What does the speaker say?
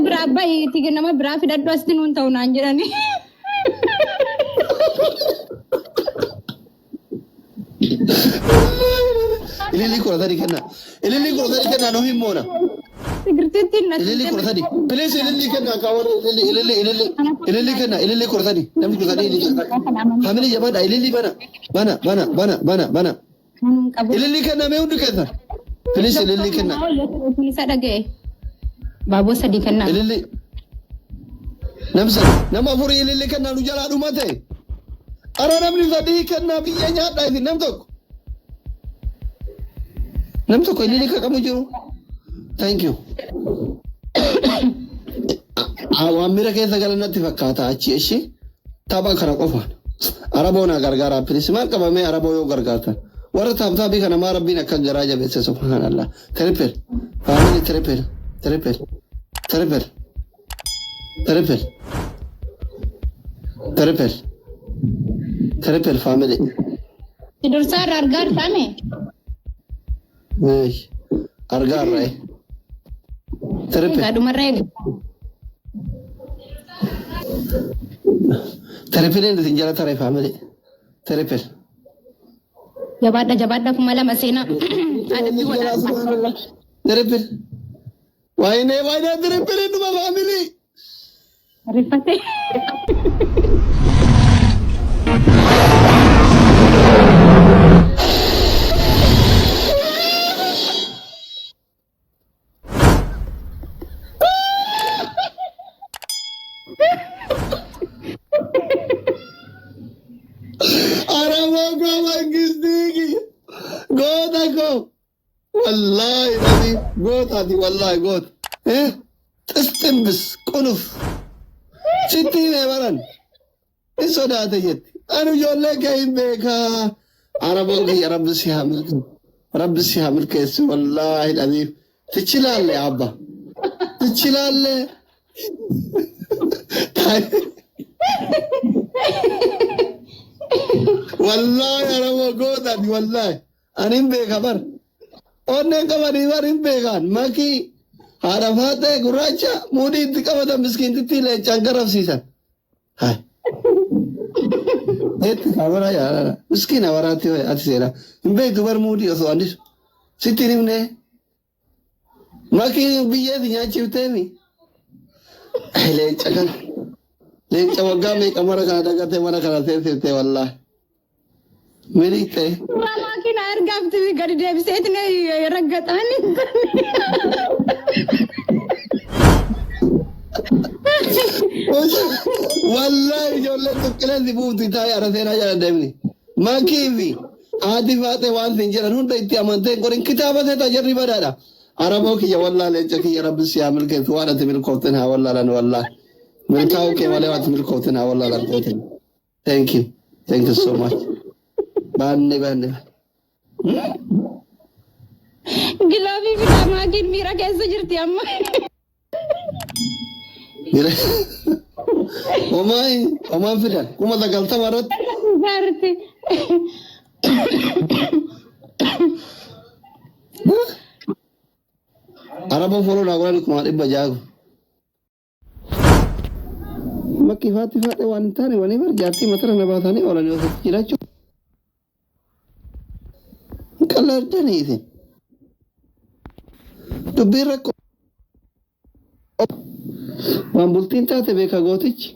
berapa tiga nama berapa dan dua setengah tahun aja nih. Ilili kura tadi kena. Ilili kura tadi kena no himona. Segertitin nasi. Ilili kura tadi. Please ilili kena kawan ilili kena ilili kura tadi. Namni kura tadi ilili. Family jabada ilili bana. Ilili kena me undu kena. Please ilili kena. Bisa dage. Babu sedih kena. Ilili. Namsa nama furi ilili kena nu jala dumate. Ara namni fadi kena biya nyaata isin namtok ilili ka kamu jiru. Thank you. Awamira keessa galanatti fakkaata achi ishee tapha kana qofa. Araboona gargaara pirismaan qabamee araboo yoo gargaartan. Warra taphaabii kana maa rabbiin akka garaa jabeesse subhanallah. Triple. Family triple family. Tidur sar argar tame. Argar rai. Triple. Gadu mereng. Triple ini tinggal tarik family. Triple. Jabada kumala masina. Ada dua. Triple. Why triple itu family? Rifate. Arabogo mangisdigi. Gota ko. Wallahi nabi. Gota di wallahi got. Testimbis kunuf. Sitti ne baran. Isodate jet. Anu jolle kain beka. Arabogo ya Rabbi sihamil kes wallahi nabi. Tichilale abba. Tichilale. Wallahi arabo goda di wallahi anin be khabar onne kabari warin be gan maki harafate guracha mudi tikabada miskin titile changaraf sisan hai et khabara ya miskin awarati hoy atsera be dubar mudi oso andis sitirimne maki biye dinya chiutemi le chakan le chawagame kamara kana dagate mara kana te wallahi मेरी ते मामा की नार गावते भी गड़ी देव से इतने रगता नहीं والله جولة تكلم دي بوتي تاي أرسلنا يا دمني ما كيفي عادي فاتي وان تنجرن هون تيجي أمانتين كورين كتابة تجري بدارا أربعة كي والله لجك يا رب سيامل كتوانا تميل كوتنا والله لان والله ملكاو كي مالي تميل كوتنا والله لان كوتنا thank you so much Bande. गिलाबी भी दामा की मेरा कैसे गिरती अम्मा Mira. Omai fidan. Kuma da galta marat. गिरती Arabo follow na gula kuma ibba jago. Makki fati wanita ne wani bar jati matara na bata ne wala ne wasu kira cu. Kalar ta ne isin. Dubbira ko. Waan bultiin taate beeka gootichi.